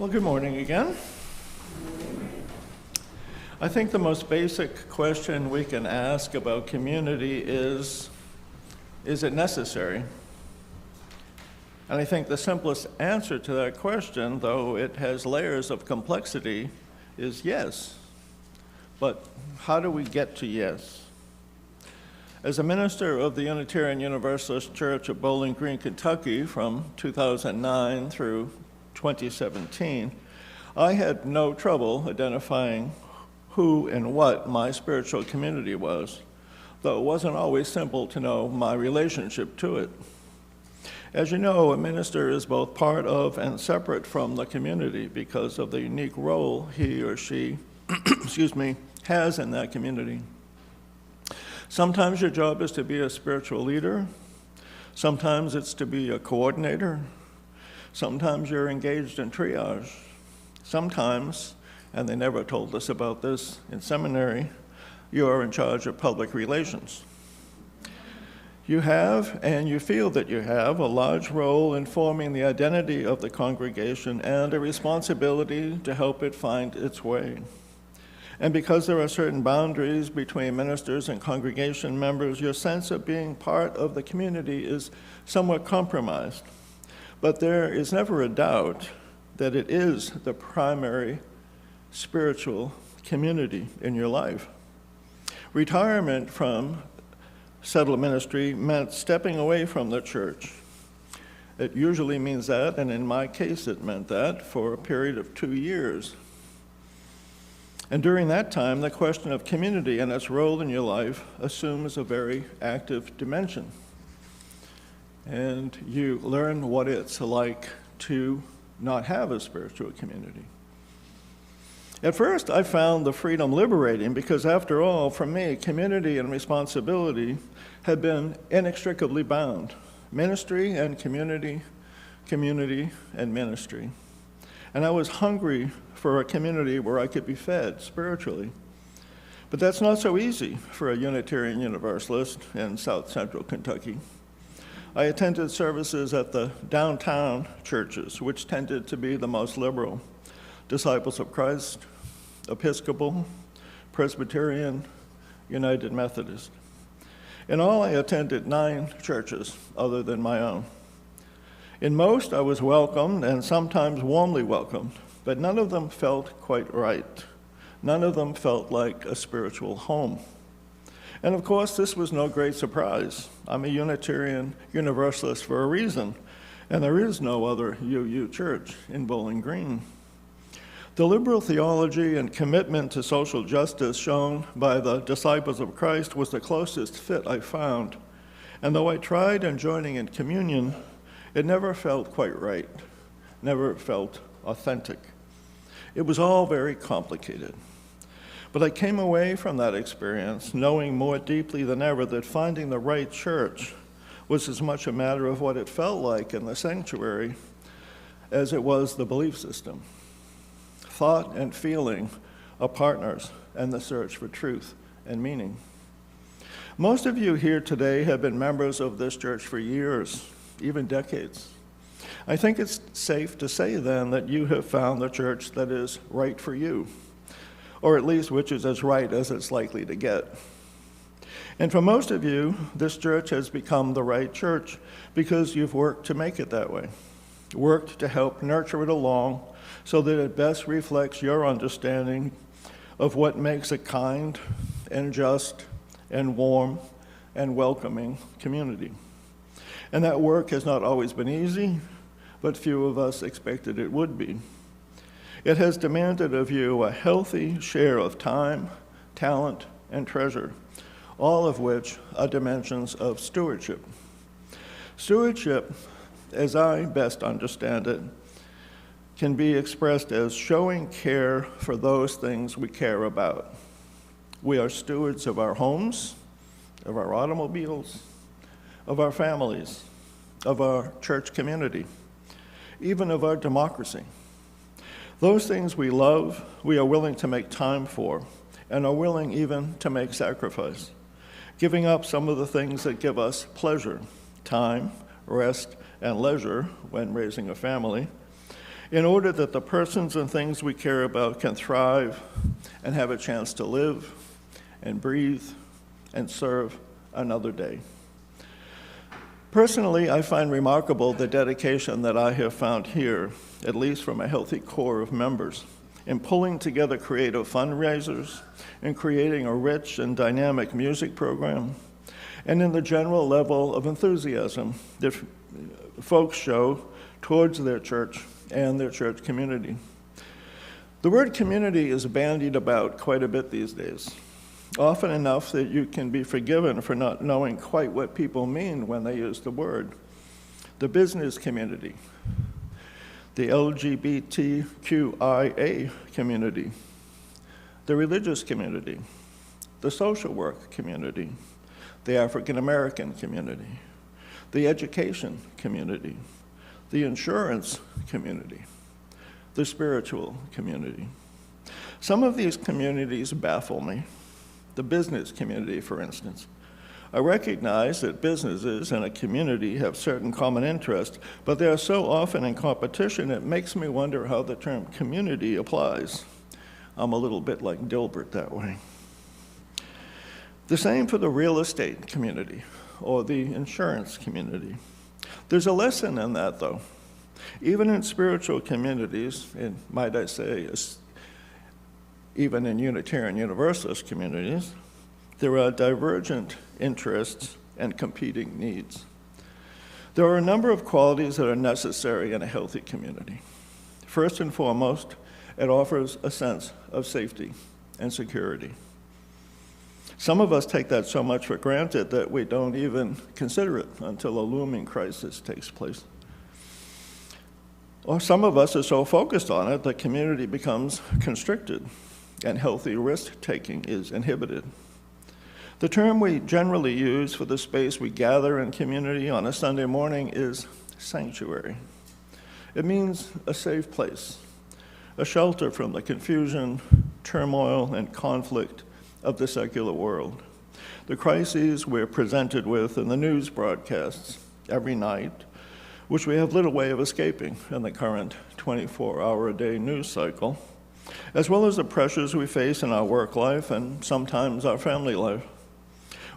Well, good morning again. I think the most basic question we can ask about community is it necessary? And I think the simplest answer to that question, though it has layers of complexity, is yes. But how do we get to yes? As a minister of the Unitarian Universalist Church of Bowling Green, Kentucky from 2009 through 2017, I had no trouble identifying who and what my spiritual community was, though it wasn't always simple to know my relationship to it. As you know, a minister is both part of and separate from the community because of the unique role he or she has in that community. Sometimes your job is to be a spiritual leader. Sometimes it's to be a coordinator. Sometimes you're engaged in triage. Sometimes, and they never told us about this in seminary, you are in charge of public relations. You have, and you feel that you have, a large role in forming the identity of the congregation and a responsibility to help it find its way. And because there are certain boundaries between ministers and congregation members, your sense of being part of the community is somewhat compromised. But there is never a doubt that it is the primary spiritual community in your life. Retirement from settled ministry meant stepping away from the church. It usually means that, and in my case it meant that, for a period of 2 years. And during that time, the question of community and its role in your life assumes a very active dimension. And you learn what it's like to not have a spiritual community. At first, I found the freedom liberating because, after all, for me, community and responsibility had been inextricably bound. Ministry and community, community and ministry. And I was hungry for a community where I could be fed spiritually. But that's not so easy for a Unitarian Universalist in South Central Kentucky. I attended services at the downtown churches, which tended to be the most liberal: Disciples of Christ, Episcopal, Presbyterian, United Methodist. In all, I attended 9 churches other than my own. In most, I was welcomed and sometimes warmly welcomed, but none of them felt quite right. None of them felt like a spiritual home. And of course, this was no great surprise. I'm a Unitarian Universalist for a reason, and there is no other UU church in Bowling Green. The liberal theology and commitment to social justice shown by the Disciples of Christ was the closest fit I found. And though I tried in joining in communion, it never felt quite right, never felt authentic. It was all very complicated. But I came away from that experience knowing more deeply than ever that finding the right church was as much a matter of what it felt like in the sanctuary as it was the belief system. Thought and feeling are partners in the search for truth and meaning. Most of you here today have been members of this church for years, even decades. I think it's safe to say then that you have found the church that is right for you, or at least which is as right as it's likely to get. And for most of you, this church has become the right church because you've worked to make it that way, worked to help nurture it along so that it best reflects your understanding of what makes a kind and just and warm and welcoming community. And that work has not always been easy, but few of us expected it would be. It has demanded of you a healthy share of time, talent, and treasure, all of which are dimensions of stewardship. Stewardship, as I best understand it, can be expressed as showing care for those things we care about. We are stewards of our homes, of our automobiles, of our families, of our church community, even of our democracy. Those things we love, we are willing to make time for, and are willing even to make sacrifice, giving up some of the things that give us pleasure, time, rest, and leisure when raising a family, in order that the persons and things we care about can thrive and have a chance to live and breathe and serve another day. Personally, I find remarkable the dedication that I have found here, at least from a healthy core of members, in pulling together creative fundraisers, in creating a rich and dynamic music program, and in the general level of enthusiasm that folks show towards their church and their church community. The word community is bandied about quite a bit these days, often enough that you can be forgiven for not knowing quite what people mean when they use the word. The business community, the LGBTQIA community, the religious community, the social work community, the African American community, the education community, the insurance community, the spiritual community. Some of these communities baffle me. The business community, for instance. I recognize that businesses and a community have certain common interests, but they are so often in competition, it makes me wonder how the term community applies. I'm a little bit like Dilbert that way. The same for the real estate community or the insurance community. There's a lesson in that, though. Even in spiritual communities, and might I say, even in Unitarian Universalist communities, there are divergent interests and competing needs. There are a number of qualities that are necessary in a healthy community. First and foremost, it offers a sense of safety and security. Some of us take that so much for granted that we don't even consider it until a looming crisis takes place. Or some of us are so focused on it that community becomes constricted and healthy risk-taking is inhibited. The term we generally use for the space we gather in community on a Sunday morning is sanctuary. It means a safe place, a shelter from the confusion, turmoil, and conflict of the secular world. The crises we're presented with in the news broadcasts every night, which we have little way of escaping in the current 24-hour-a-day news cycle, as well as the pressures we face in our work life and sometimes our family life.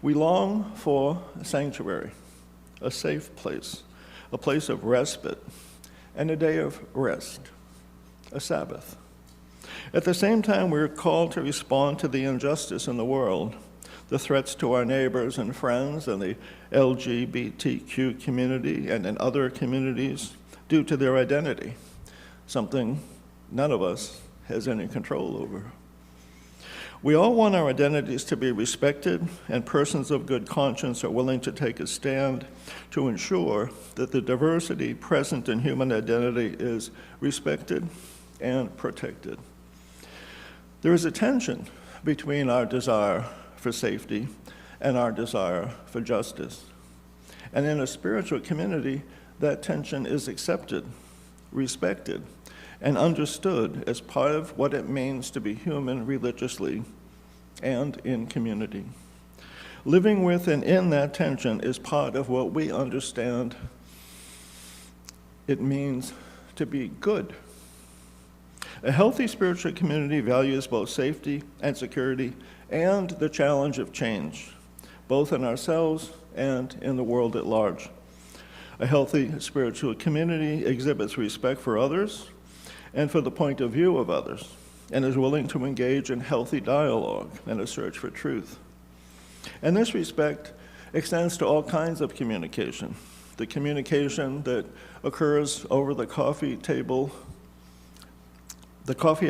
We long for a sanctuary, a safe place, a place of respite, and a day of rest, a Sabbath. At the same time, we're called to respond to the injustice in the world, the threats to our neighbors and friends and the LGBTQ community and in other communities due to their identity, something none of us has any control over. We all want our identities to be respected, and persons of good conscience are willing to take a stand to ensure that the diversity present in human identity is respected and protected. There is a tension between our desire for safety and our desire for justice. And in a spiritual community, that tension is accepted, respected, and understood as part of what it means to be human religiously and in community. Living with and in that tension is part of what we understand it means to be good. A healthy spiritual community values both safety and security and the challenge of change, both in ourselves and in the world at large. A healthy spiritual community exhibits respect for others and for the point of view of others, and is willing to engage in healthy dialogue and a search for truth. And this respect extends to all kinds of communication. The communication that occurs over the coffee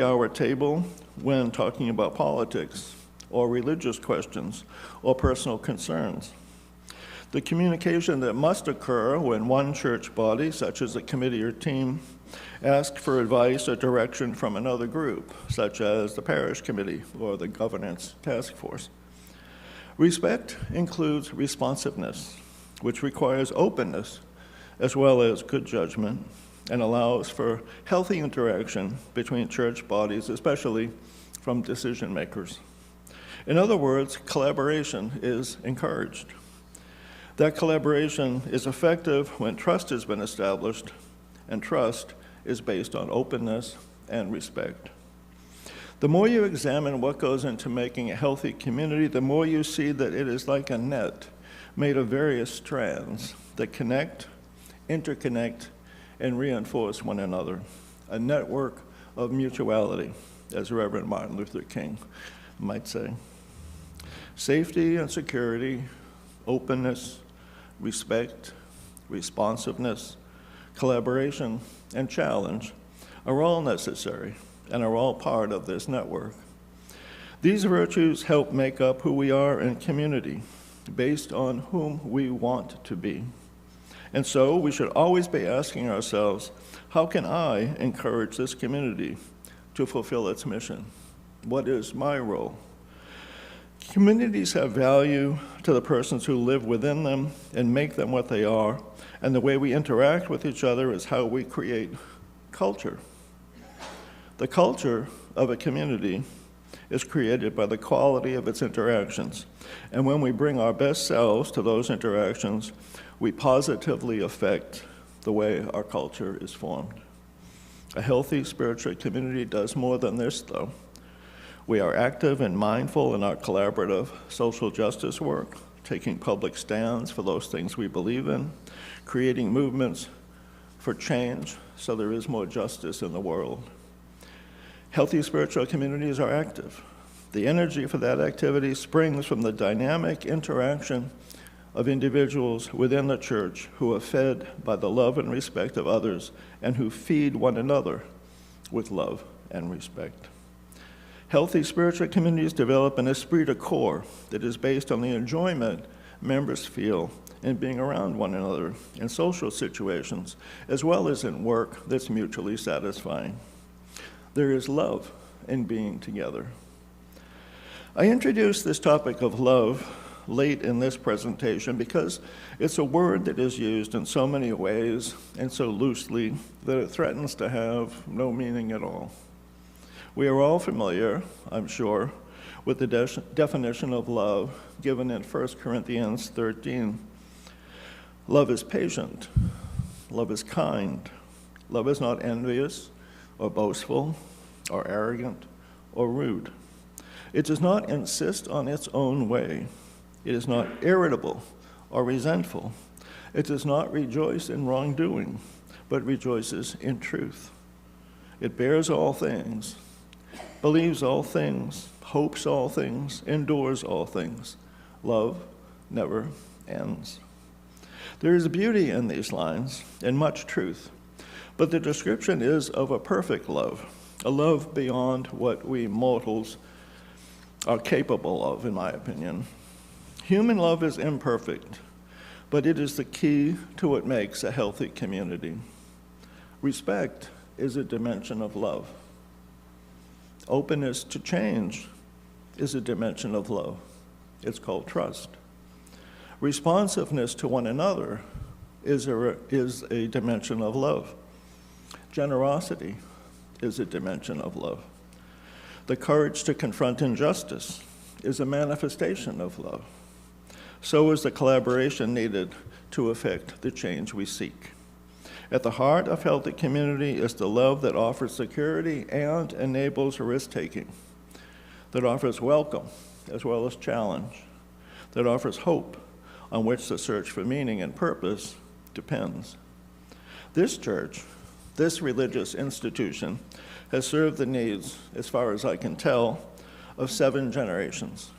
hour table when talking about politics or religious questions or personal concerns. The communication that must occur when one church body, such as a committee or team, asks for advice or direction from another group, such as the parish committee or the governance task force. Respect includes responsiveness, which requires openness as well as good judgment, and allows for healthy interaction between church bodies, especially from decision makers. In other words, collaboration is encouraged. That collaboration is effective when trust has been established, and trust is based on openness and respect. The more you examine what goes into making a healthy community, the more you see that it is like a net made of various strands that connect, interconnect, and reinforce one another. A network of mutuality, as Reverend Martin Luther King might say. Safety and security, openness, respect, responsiveness, collaboration, and challenge are all necessary and are all part of this network. These virtues help make up who we are in community, based on whom we want to be. And so we should always be asking ourselves, how can I encourage this community to fulfill its mission? What is my role? Communities have value to the persons who live within them and make them what they are, and the way we interact with each other is how we create culture. The culture of a community is created by the quality of its interactions, and when we bring our best selves to those interactions, we positively affect the way our culture is formed. A healthy spiritual community does more than this, though. We are active and mindful in our collaborative social justice work, taking public stands for those things we believe in, creating movements for change so there is more justice in the world. Healthy spiritual communities are active. The energy for that activity springs from the dynamic interaction of individuals within the church who are fed by the love and respect of others and who feed one another with love and respect. Healthy spiritual communities develop an esprit de corps that is based on the enjoyment members feel in being around one another in social situations, as well as in work that's mutually satisfying. There is love in being together. I introduced this topic of love late in this presentation because it's a word that is used in so many ways and so loosely that it threatens to have no meaning at all. We are all familiar, I'm sure, with the definition of love given in 1 Corinthians 13. Love is patient. Love is kind. Love is not envious or boastful or arrogant or rude. It does not insist on its own way. It is not irritable or resentful. It does not rejoice in wrongdoing, but rejoices in truth. It bears all things, believes all things, hopes all things, endures all things. Love never ends. There is beauty in these lines and much truth, but the description is of a perfect love, a love beyond what we mortals are capable of, in my opinion. Human love is imperfect, but it is the key to what makes a healthy community. Respect is a dimension of love. Openness to change is a dimension of love. It's called trust. Responsiveness to one another is a dimension of love. Generosity is a dimension of love. The courage to confront injustice is a manifestation of love. So is the collaboration needed to effect the change we seek. At the heart of healthy community is the love that offers security and enables risk-taking, that offers welcome as well as challenge, that offers hope on which the search for meaning and purpose depends. This church, this religious institution, has served the needs, as far as I can tell, of 7 generations.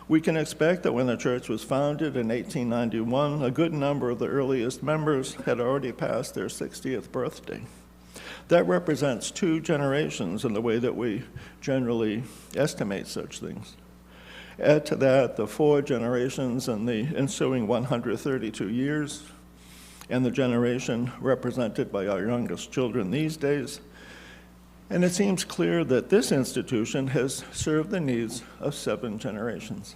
We can expect that when the church was founded in 1891, a good number of the earliest members had already passed their 60th birthday. That represents 2 generations in the way that we generally estimate such things. Add to that the 4 generations in the ensuing 132 years, and the generation represented by our youngest children these days, and it seems clear that this institution has served the needs of 7 generations.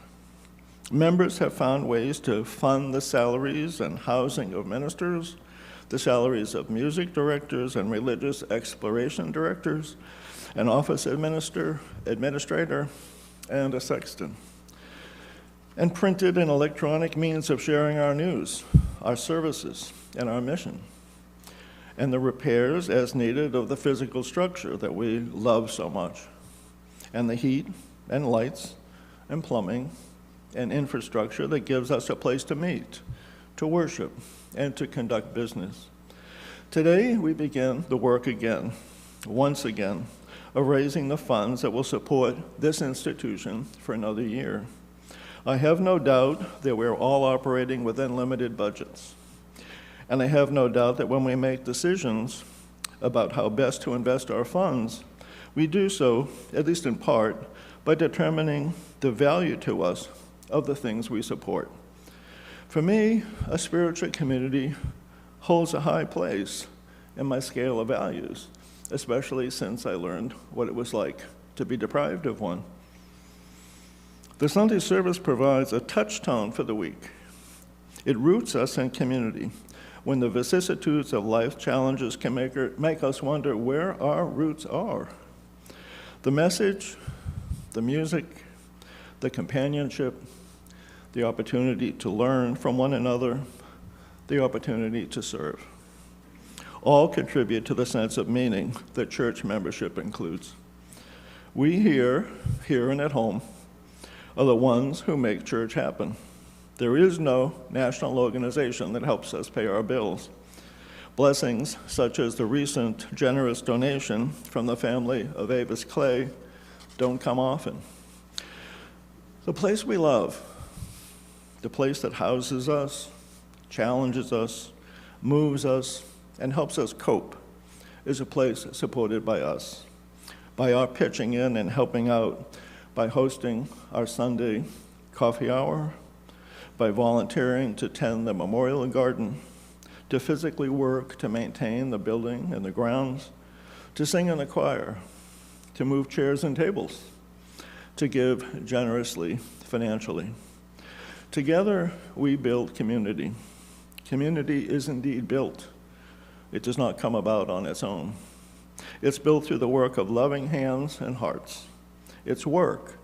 Members have found ways to fund the salaries and housing of ministers, the salaries of music directors and religious exploration directors, an office administrator, and a sexton, and printed and electronic means of sharing our news, our services, and our mission. and the repairs as needed of the physical structure that we love so much, and the heat and lights and plumbing and infrastructure that gives us a place to meet, to worship, and to conduct business. Today, we begin the work again, once again, of raising the funds that will support this institution for another year. I have no doubt that we're all operating within limited budgets. And I have no doubt that when we make decisions about how best to invest our funds, we do so, at least in part, by determining the value to us of the things we support. For me, a spiritual community holds a high place in my scale of values, especially since I learned what it was like to be deprived of one. The Sunday service provides a touchstone for the week. It roots us in community when the vicissitudes of life challenges can make us wonder where our roots are. The message, the music, the companionship, the opportunity to learn from one another, the opportunity to serve, all contribute to the sense of meaning that church membership includes. We here and at home, are the ones who make church happen. There is no national organization that helps us pay our bills. Blessings such as the recent generous donation from the family of Avis Clay don't come often. The place we love, the place that houses us, challenges us, moves us, and helps us cope, is a place supported by us, by our pitching in and helping out, by hosting our Sunday coffee hour, by volunteering to tend the memorial garden, to physically work to maintain the building and the grounds, to sing in the choir, to move chairs and tables, to give generously financially. Together, we build community. Community is indeed built. It does not come about on its own. It's built through the work of loving hands and hearts. It's work,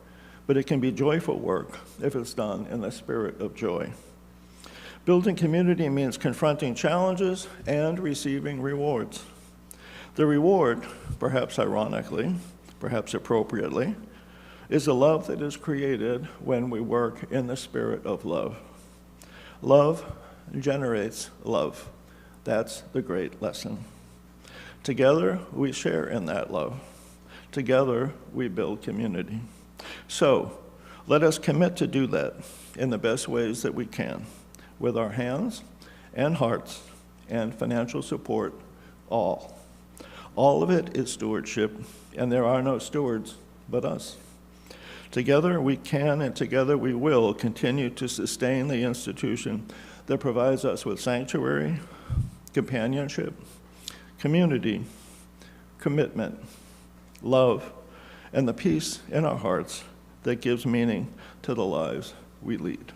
but it can be joyful work if it's done in the spirit of joy. Building community means confronting challenges and receiving rewards. The reward, perhaps ironically, perhaps appropriately, is the love that is created when we work in the spirit of love. Love generates love. That's the great lesson. Together, we share in that love. Together, we build community. So, let us commit to do that in the best ways that we can, with our hands and hearts and financial support, all. All of it is stewardship, and there are no stewards but us. Together we can and together we will continue to sustain the institution that provides us with sanctuary, companionship, community, commitment, love, and the peace in our hearts that gives meaning to the lives we lead.